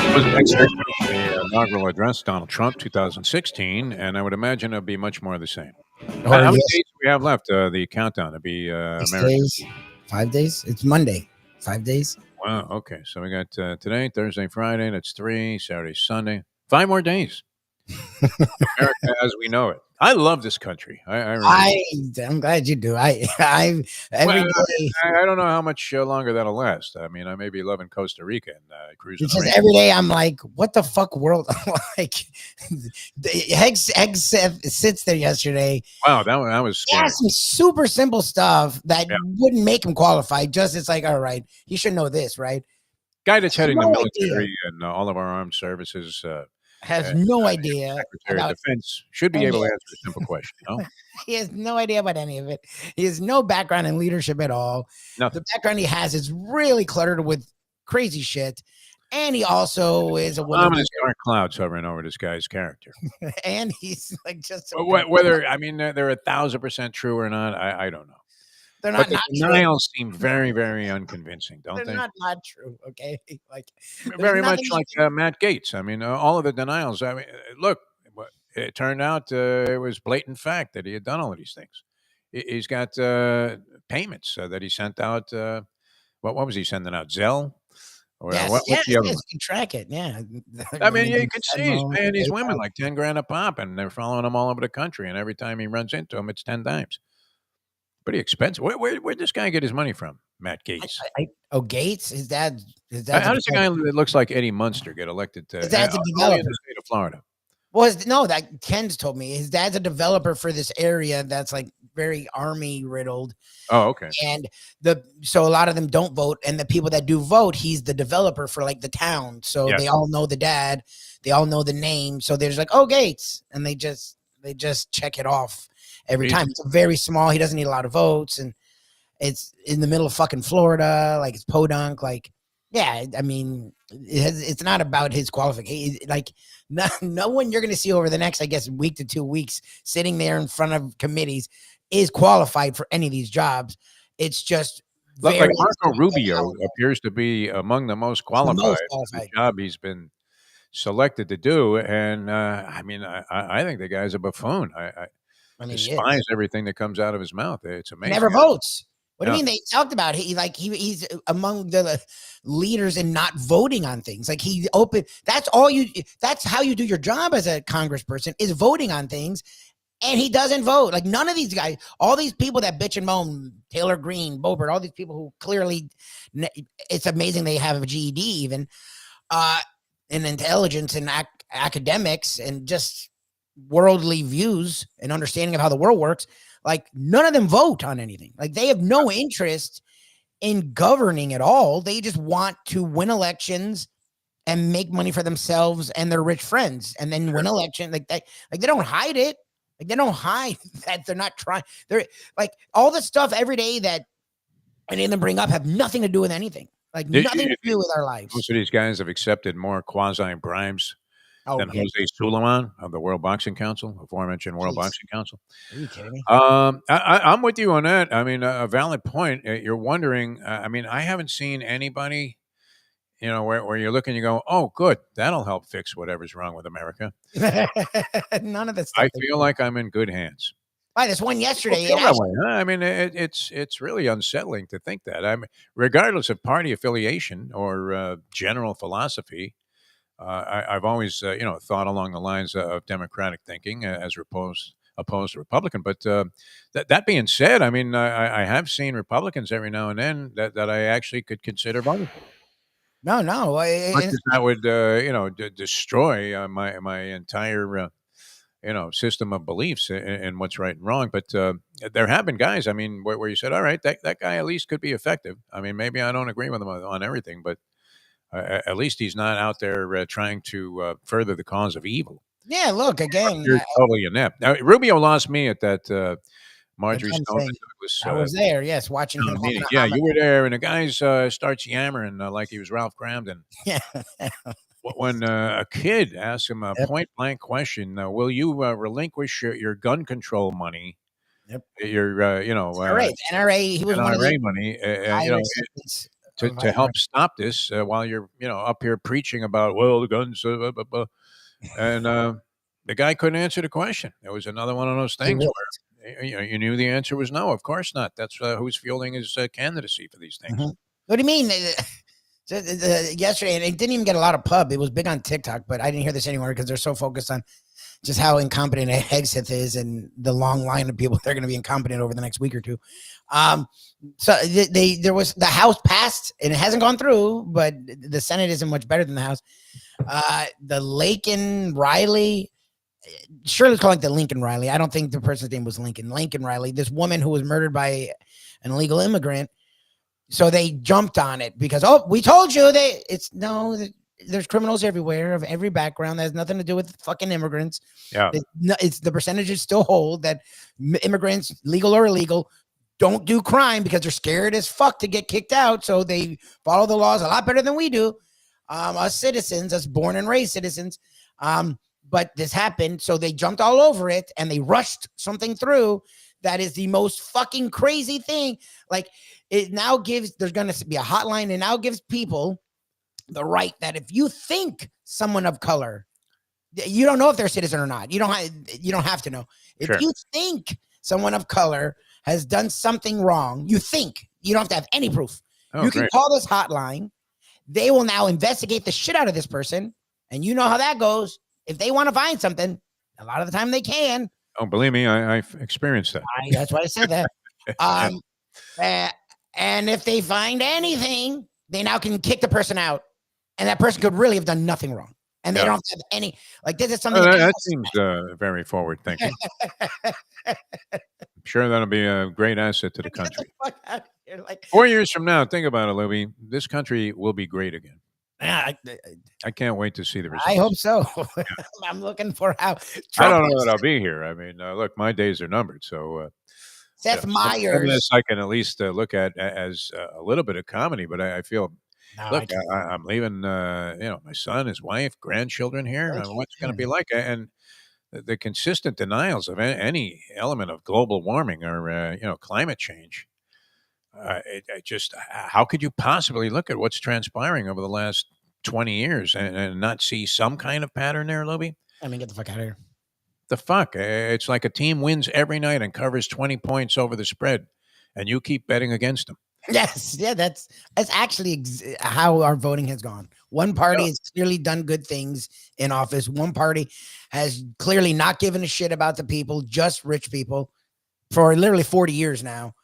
It was an excerpt from the inaugural address, Donald Trump, 2016, and I would imagine it'll be much more of the same. How many days do we have left? The countdown to be 6 American. days, 5 days. It's Monday. 5 days. Wow. Okay. So we got today, Thursday, Friday. That's 3. Saturday, Sunday. 5 more days. America as we know it. I love this country. I'm glad you do. Every day. I don't know how much longer that'll last. I mean, I may be loving Costa Rica and cruising. Because every day I'm like, what the fuck world? Like, Hex sits there yesterday. Wow, that was scary. Yeah, some super simple stuff that wouldn't make him qualified. Just it's like, all right, he should know this, right? Guy that's heading the military and all of our armed services. Has no idea. Secretary of Defense should be able to answer a simple question. No? He has no idea about any of it. He has no background in leadership at all. Nothing. The background he has is really cluttered with crazy shit. And he also is a ominous dark clouds hovering over this guy's character. And he's like just whether I mean they're 1,000% true or not, I don't know. They're not. But the denials seem very, very unconvincing, don't they? They're not true. Okay, like very much like Matt Gaetz. I mean, all of the denials. I mean, look, it turned out it was blatant fact that he had done all of these things. He's got payments that he sent out. What was he sending out? Zelle? Or what's the other one? You can track it. Yeah. I mean, you can see he's paying these women like $10,000 a pop, and they're following him all over the country. And every time he runs into them, it's 10 times. Pretty expensive. Where'd this guy get his money from? Matt Gaetz. Gaetz? His dad. How does a guy that looks like Eddie Munster get elected to? His dad's a developer in the state of Florida. Well, that Ken's told me his dad's a developer for this area that's like very army riddled. Oh, okay. And so a lot of them don't vote, and the people that do vote, he's the developer for like the town. So they all know the dad, they all know the name. So there's like, oh, Gaetz, and they just check it off every time. It's very small. He doesn't need a lot of votes, and it's in the middle of fucking Florida. Like it's podunk. Like, yeah, I mean, it's not about his qualification. Like, no one you're going to see over the next, I guess, week to 2 weeks sitting there in front of committees is qualified for any of these jobs. It's just like Marco Rubio appears to be among the most qualified for the job he's been selected to do. And I mean, I think the guy's a buffoon. I despise everything that comes out of his mouth. It's amazing. He never votes. What do you mean? They talked about he's among the leaders in not voting on things. Like he open. That's how you do your job as a congressperson, is voting on things. And he doesn't vote. Like none of these guys, all these people that bitch and moan, Taylor Greene, Boebert, all these people who clearly, it's amazing they have a GED even, and intelligence and academics and just worldly views and understanding of how the world works. Like none of them vote on anything. Like they have no interest in governing at all. They just want to win elections and make money for themselves and their rich friends, and then win election. Like they don't hide it. Like they don't hide that they're not trying. They're like all the stuff every day that any of them bring up have nothing to do with anything. Like nothing to do with our lives. Most of these guys have accepted more quasi bribes than Jose Sulaiman of the World Boxing Council, aforementioned World Boxing Council. Are you kidding me? I'm with you on that. I mean, a valid point. You're wondering. I mean, I haven't seen anybody, where you're looking, you go, oh, good, that'll help fix whatever's wrong with America. None of this stuff. I feel like I'm in good hands. Why, this one yesterday. I mean, it's really unsettling to think that. I mean, regardless of party affiliation or general philosophy, I've always thought along the lines of democratic thinking as opposed to Republican. But that being said, I mean, I have seen Republicans every now and then that I actually could consider voting for. No. That would destroy my entire system of beliefs and what's right and wrong. But there have been guys, I mean, where you said, all right, that guy at least could be effective. I mean, maybe I don't agree with him on everything, but at least he's not out there trying to further the cause of evil. Yeah, look, again. You're totally inept. Now, Rubio lost me at that Marjorie Stoneman Douglas. I was there, yes, watching him. Yeah, you were there, and the guy starts yammering like he was Ralph Cramden. Yeah. When a kid asks him a point-blank question, will you relinquish your gun control money? Yep. Your, NRA. He was NRA one of the money, to help stop this while you're, up here preaching about, well, the guns, and the guy couldn't answer the question. It was another one of those things where you knew the answer was no. Of course not. That's who's fielding his candidacy for these things. Mm-hmm. What do you mean? Yesterday, and it didn't even get a lot of pub. It was big on TikTok, but I didn't hear this anywhere because they're so focused on just how incompetent Hegseth is and the long line of people they're going to be incompetent over the next week or two. So there was the House passed, and it hasn't gone through, but the Senate isn't much better than the House. The Laken Riley, sure, let's call it the Lincoln Riley. I don't think the person's name was Lincoln. Lincoln Riley, this woman who was murdered by an illegal immigrant. So they jumped on it because, we told you there's criminals everywhere of every background. That has nothing to do with fucking immigrants. Yeah. It's the percentages still hold that immigrants, legal or illegal, don't do crime because they're scared as fuck to get kicked out. So they follow the laws a lot better than we do. Us citizens, us born and raised citizens. But this happened. So they jumped all over it and they rushed something through. That is the most fucking crazy thing. Like, it now gives, there's going to be a hotline and now gives people the right that if you think someone of color, you don't know if they're a citizen or not. You don't have to know. If you think someone of color has done something wrong, you don't have to have any proof. You can call this hotline. They will now investigate the shit out of this person. And you know how that goes. If they want to find something, a lot of the time they can. Oh, believe me, I've experienced that. That's why I said that. And if they find anything, they now can kick the person out. And that person could really have done nothing wrong. And they don't have any, like, this is something. That seems very forward thinking. I'm sure that'll be a great asset to the country. 4 years from now, think about it, Lubie. This country will be great again. Yeah, I can't wait to see the results. I hope so. Yeah. I'm looking for how. I don't know that I'll be here. I mean, look, my days are numbered. So Seth Meyers, I can at least look at as a little bit of comedy. But I feel, look, I'm leaving. My son, his wife, grandchildren here. What's it going to be like? And the consistent denials of any element of global warming or climate change. How could you possibly look at what's transpiring over the last 20 years and not see some kind of pattern there, Lubie? I mean, get the fuck out of here. The fuck? It's like a team wins every night and covers 20 points over the spread, and you keep betting against them. Yes, yeah, that's actually how our voting has gone. One party has clearly done good things in office. One party has clearly not given a shit about the people, just rich people, for literally 40 years now.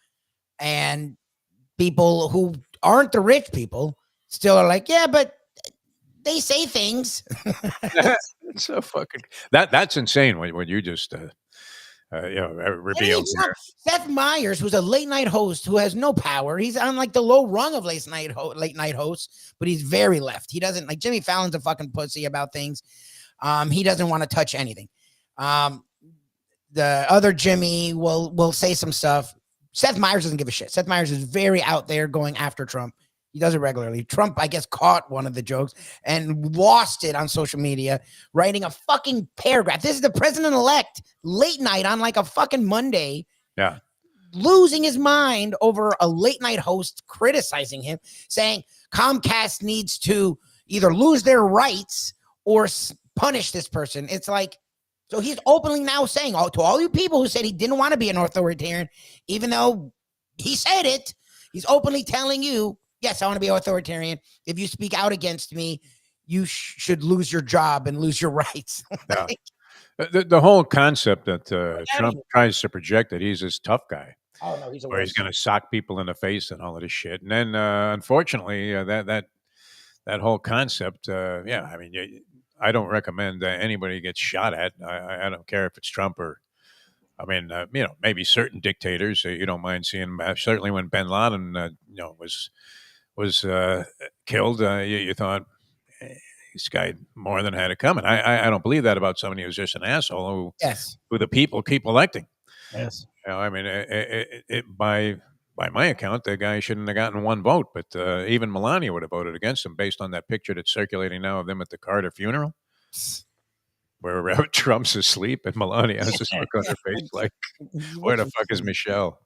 And people who aren't the rich people still are like, yeah, but they say things. So fucking that's insane. What you just revealed there. Seth Meyers, who's a late night host who has no power. He's on like the low rung of late night hosts, but he's very left. He doesn't like Jimmy Fallon's a fucking pussy about things. He doesn't want to touch anything. The other Jimmy will say some stuff. Seth Meyers doesn't give a shit. Seth Meyers is very out there going after Trump. He does it regularly. Trump, I guess, caught one of the jokes and lost it on social media, writing a fucking paragraph. This is the president-elect late night on like a fucking Monday. Yeah. Losing his mind over a late night host criticizing him, saying Comcast needs to either lose their rights or punish this person. It's like, so he's openly now saying to all you people who said he didn't want to be an authoritarian, even though he said it, he's openly telling you, yes, I want to be authoritarian. If you speak out against me, you should lose your job and lose your rights. Yeah. The whole concept that Trump tries to project that he's this tough guy. Oh no, he's he's going to sock people in the face and all of this shit. And then, unfortunately, that whole concept, I mean, I don't recommend anybody gets shot at. I don't care if it's Trump or, I mean, maybe certain dictators you don't mind seeing. Certainly, when Bin Laden, was killed, you thought this guy more than had it coming. I don't believe that about somebody who's just an asshole who the people keep electing. Yes, I mean, by my account, the guy shouldn't have gotten one vote, but even Melania would have voted against him based on that picture that's circulating now of them at the Carter funeral, where Trump's asleep and Melania has this look on her face like, where the fuck is Michelle?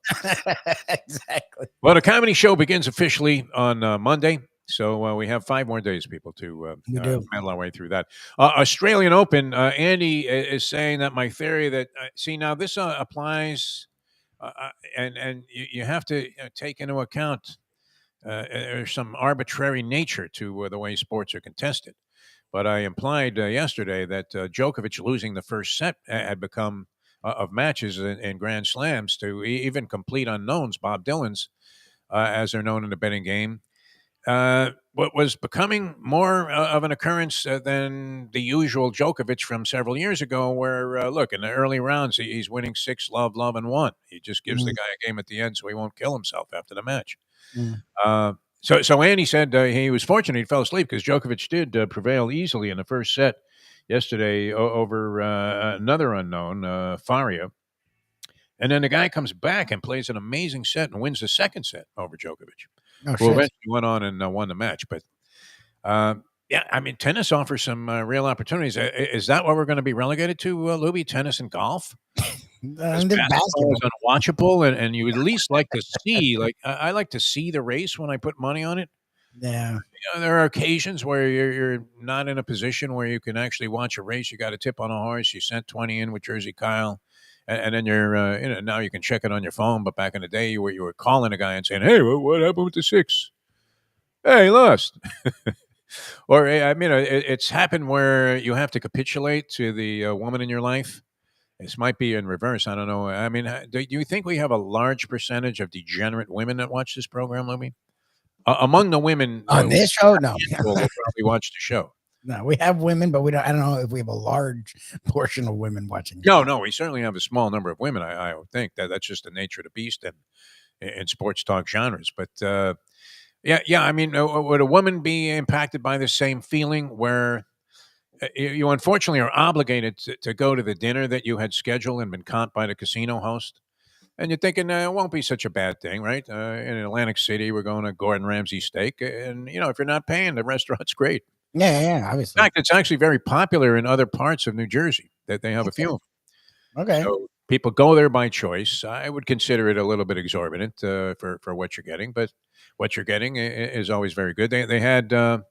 Exactly. Well, the comedy show begins officially on Monday, so we have 5 more days, people, to meddle our way through that. Australian Open, Andy is saying that my theory that, see, now this applies, and you have to take into account there's some arbitrary nature to the way sports are contested. But I implied yesterday that Djokovic losing the first set had become of matches in Grand Slams to even complete unknowns, Bob Dylan's, as they're known in the betting game, what was becoming more of an occurrence than the usual Djokovic from several years ago, where, look, in the early rounds, he's winning 6-love, and 1. He just gives the guy a game at the end so he won't kill himself after the match. So Andy said he was fortunate he fell asleep because Djokovic did prevail easily in the first set yesterday over another unknown, Faria. And then the guy comes back and plays an amazing set and wins the second set over Djokovic, who eventually went on and won the match. But, I mean, tennis offers some real opportunities. Is that what we're going to be relegated to, Lubie, tennis and golf? Basketball is unwatchable, and you at least like to see, like, I like to see the race when I put money on it. Yeah. There are occasions where you're not in a position where you can actually watch a race. You got a tip on a horse. You sent 20 in with Jersey Kyle. And then you're, now you can check it on your phone. But back in the day, you were calling a guy and saying, "Hey, what happened with the 6? Hey, he lost." Or, I mean, it's happened where you have to capitulate to the woman in your life. This might be in reverse. I don't know. I mean, do you think we have a large percentage of degenerate women that watch this program, Lubie? Among the women on this show, no, will probably watch the show. No, we have women, but we don't. I don't know if we have a large portion of women watching. No, we certainly have a small number of women. I would think that's just the nature of the beast in sports talk genres. But yeah. I mean, would a woman be impacted by the same feeling where you unfortunately are obligated to go to the dinner that you had scheduled and been comped by the casino host? And you're thinking, it won't be such a bad thing, right? In Atlantic City, we're going to Gordon Ramsay steak. And, if you're not paying, the restaurant's great. Yeah, obviously. In fact, it's actually very popular in other parts of New Jersey that they have a few of them. Okay. So people go there by choice. I would consider it a little bit exorbitant for what you're getting, but what you're getting is always very good. They had a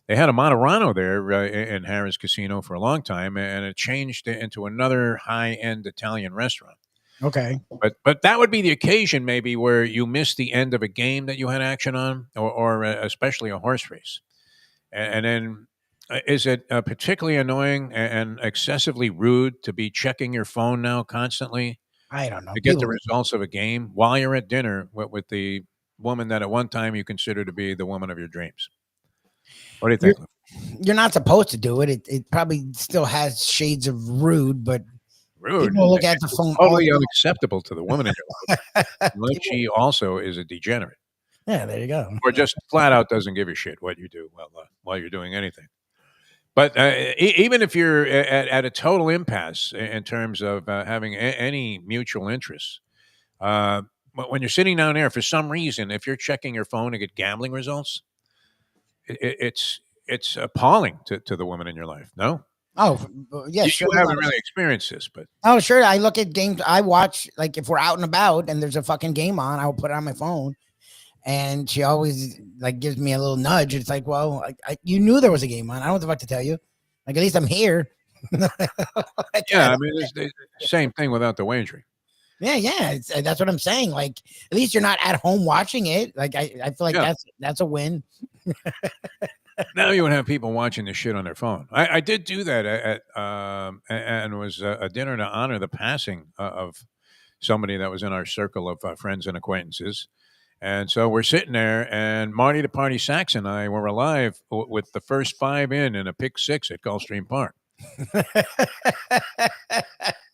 Monterano there in Harrah's Casino for a long time, and it changed into another high-end Italian restaurant. Okay. But that would be the occasion maybe where you miss the end of a game that you had action on, or especially a horse race. And then is it particularly annoying and excessively rude to be checking your phone now constantly I don't know. to get the results of a game while you're at dinner with the woman that at one time you consider to be the woman of your dreams? What do you think? You're not supposed to do it. It probably still has shades of rude, but Rude. people look at the phone Totally unacceptable to the woman in your life, unless People- she also is a degenerate. Yeah, there you go. Or just flat out doesn't give a shit what you do while you're doing anything. But even if you're at a total impasse in terms of having any mutual interests, but when you're sitting down there, for some reason, if you're checking your phone to get gambling results, it's appalling to the woman in your life. No, Oh, yeah, sure. You haven't really experienced this, but Oh, sure. I look at games. I watch, like, if we're out and about and there's a fucking game on, I'll put it on my phone. And she always like gives me a little nudge. It's like, well, you knew there was a game on. I don't know what the fuck to tell you. Like, at least I'm here. yeah, I mean, it's the same thing without the wagering. Yeah. That's what I'm saying. Like, at least you're not at home watching it. Like, I feel like that's a win. Now you would have people watching this shit on their phone. I did do that and it was a dinner to honor the passing of somebody that was in our circle of friends and acquaintances. And so we're sitting there, and Marty the Party Sachs and I were alive with the first 5 in a pick 6 at Gulfstream Park.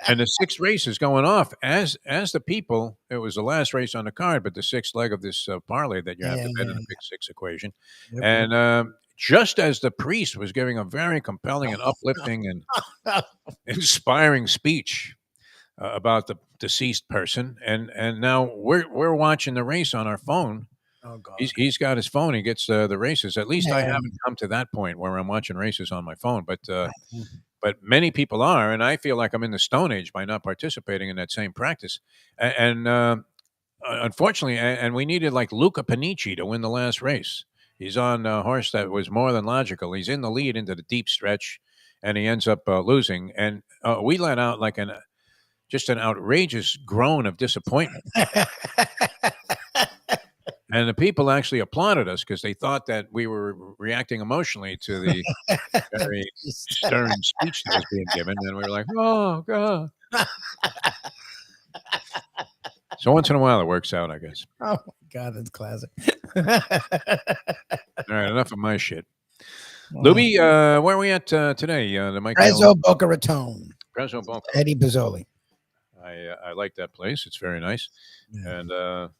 And the 6th race is going off as the people. It was the last race on the card, but the 6th leg of this parlay that you have to bet in the pick 6 equation. Yep. And just as the priest was giving a very compelling and uplifting and inspiring speech about the deceased person, and now we're watching the race on our phone. Oh God! He's got his phone. He gets the races. At least I haven't come to that point where I'm watching races on my phone, but many people are, and I feel like I'm in the Stone Age by not participating in that same practice. And unfortunately, and we needed like Luca Panici to win the last race. He's on a horse that was more than logical. He's in the lead into the deep stretch, and he ends up losing. And we let out like just an outrageous groan of disappointment. And the people actually applauded us because they thought that we were reacting emotionally to the very stern speech that was being given. And we were like, oh, God. So once in a while it works out, I guess. Oh, my God, that's classic. All right, enough of my shit. Lubie, where are we at today? The Mike Prezzo Boca Raton. Prezzo Boca. Eddie Bozzoli. I like that place. It's very nice. Yeah. And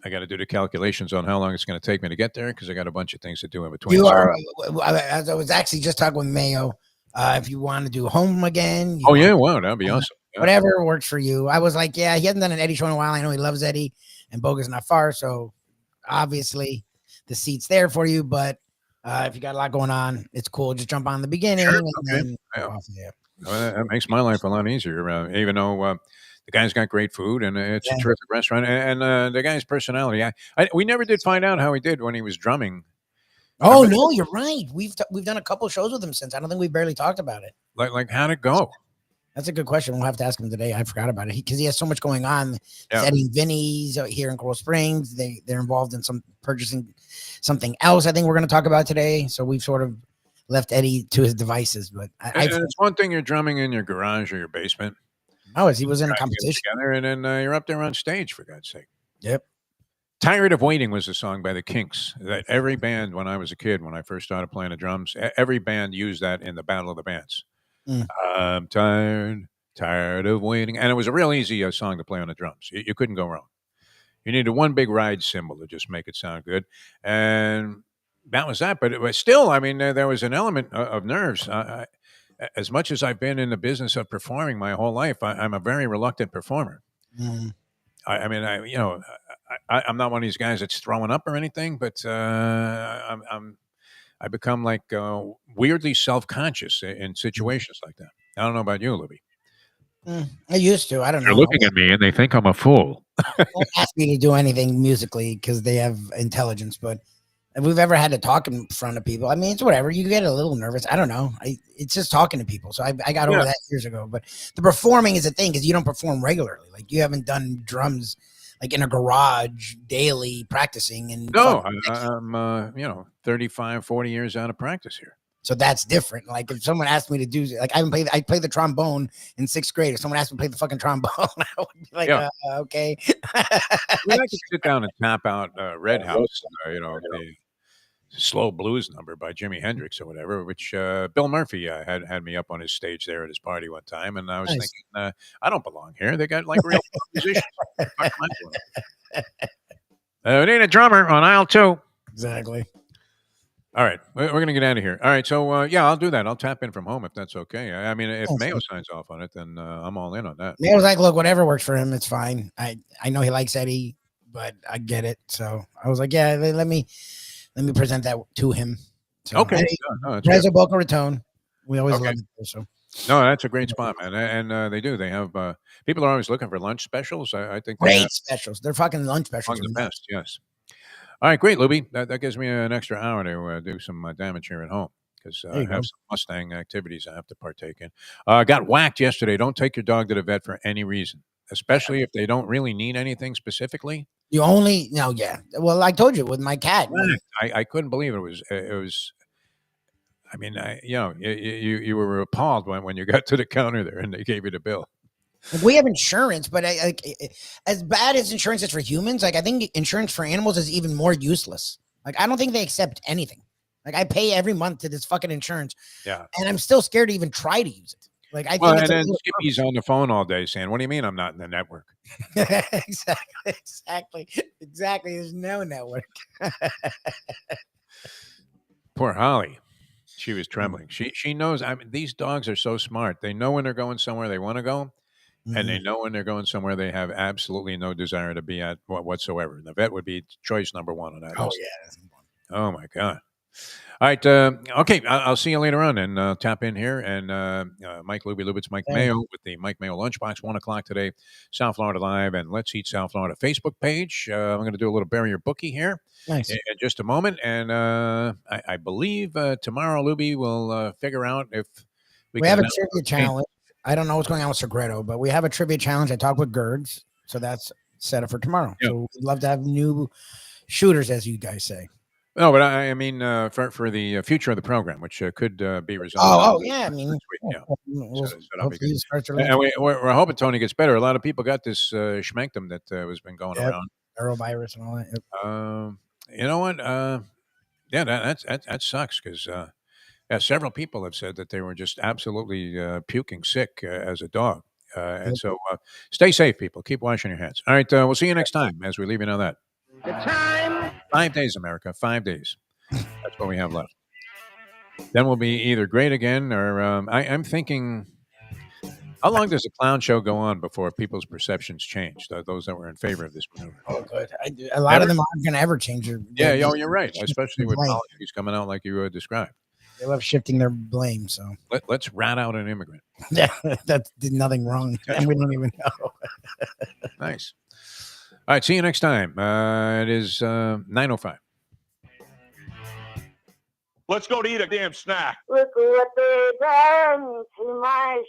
I got to do the calculations on how long it's going to take me to get there because I got a bunch of things to do in between. You are, as I was actually just talking with Mayo, if you want to do home again. Wow, that'd be awesome. Yeah. Whatever works for you. I was like, he hasn't done an Eddie show in a while. I know he loves Eddie, and Boga's not far, so obviously the seat's there for you. But if you got a lot going on, it's cool. Just jump on the beginning. Sure. And then Well, that makes my life a lot easier. Even though the guy's got great food and it's a terrific restaurant, and the guy's personality. We never did find out how he did when he was drumming. Oh no, you're right. We've done a couple of shows with him since. I don't think we barely talked about it. Like how'd it go? That's a good question. We'll have to ask him today. I forgot about it because he has so much going on. Yeah. He's Eddie Vinny's here in Coral Springs. They're involved in purchasing something else. I think we're going to talk about today. So we've sort of left Eddie to his devices. But it's one thing you're drumming in your garage or your basement. Oh, he was in a competition together, and then you're up there on stage for God's sake. Yep. Tired of Waiting was a song by the Kinks that every band, when I was a kid, when I first started playing the drums, every band used that in the Battle of the Bands. I'm tired of waiting. And it was a real easy song to play on the drums. You couldn't go wrong. You needed one big ride cymbal to just make it sound good. And that was that. But it was still, I mean, there was an element of nerves. As much as I've been in the business of performing my whole life, I'm a very reluctant performer. Mm. I'm not one of these guys that's throwing up or anything, but I become like weirdly self-conscious in situations like that. I don't know about you, Lubie. I used to. I don't know. They're looking at me and they think I'm a fool. Don't ask me to do anything musically because they have intelligence, but if we've ever had to talk in front of people. I mean, it's whatever. You get a little nervous. I don't know. It's just talking to people. So I got over that years ago. But the performing is a thing because you don't perform regularly. Like you haven't done drums like in a garage daily practicing. And No, I'm 35, 40 years out of practice here. so that's different. Like if someone asked me to do, like I played the trombone in 6th grade. If someone asked me to play the fucking trombone, I would be like, okay. I could sit down and tap out Red House, the slow blues number by Jimi Hendrix or whatever, which Bill Murphy had me up on his stage there at his party one time, and I was thinking, I don't belong here. They got like real musicians. We need a drummer on aisle 2. Exactly. All right, we're going to get out of here. All right, so I'll do that. I'll tap in from home if that's okay. I mean, if Mayo signs off on it, then I'm all in on that. Mayo's like, look, whatever works for him, it's fine. I know he likes Eddie, but I get it. So I was like, yeah, let me present that to him. So, okay, Rezo Boca Raton. We always love it. So. No, that's a great spot, man, and they do. They have people are always looking for lunch specials. I think great specials. They're fucking lunch specials. Among the best, yes. All right, great, Lubie. That gives me an extra hour to do some damage here at home because I have some Mustang activities I have to partake in. Got whacked yesterday. Don't take your dog to the vet for any reason, especially if they don't really need anything specifically. Well, I told you with my cat. I couldn't believe it was. I mean, you were appalled when you got to the counter there and they gave you the bill. We have insurance, but as bad as insurance is for humans, like I think insurance for animals is even more useless. Like I don't think they accept anything. Like I pay every month to this fucking insurance, and I'm still scared to even try to use it. Like I think and then Skippy's on the phone all day saying, "What do you mean I'm not in the network?" Exactly. There's no network. Poor Holly. She was trembling. She knows. I mean, these dogs are so smart. They know when they're going somewhere they want to go. And they know when they're going somewhere they have absolutely no desire to be at whatsoever. And the vet would be choice number 1 on that list. Yeah. Oh, my God. All right. Okay. I'll see you later on and tap in here. And Mike Lubie Lubitz, Mike Mayo with the Mike Mayo Lunchbox, 1 o'clock today, South Florida Live and Let's Eat South Florida Facebook page. I'm going to do a little Bury Your Bookie here in just a moment. And I believe tomorrow, Lubie will figure out if we have a trivia challenge. I don't know what's going on with Segreto, but we have a trivia challenge. I talked with Gerds, so that's set up for tomorrow. Yep. So we'd love to have new shooters, as you guys say. No, but I mean for the future of the program, which could be resolved. I mean, we're hoping Tony gets better. A lot of people got this schmenctum that has been going around. Neurovirus and all that. Yep. You know what? That sucks because several people have said that they were just absolutely puking sick as a dog. And so stay safe, people. Keep washing your hands. All right. We'll see you next time as we leave you know that. The time. 5 days, America. 5 days. That's what we have left. Then we'll be either great again or I'm thinking, how long does the clown show go on before people's perceptions change? Those that were in favor of this movie. Oh, good. A lot of them aren't going to ever change. You're right. Especially with policies coming out like you described. They love shifting their blame. So let's rat out an immigrant. Yeah, that did nothing wrong, and we don't even know. Nice. All right, see you next time. It is 9:05. Let's go to eat a damn snack. Look what they done to my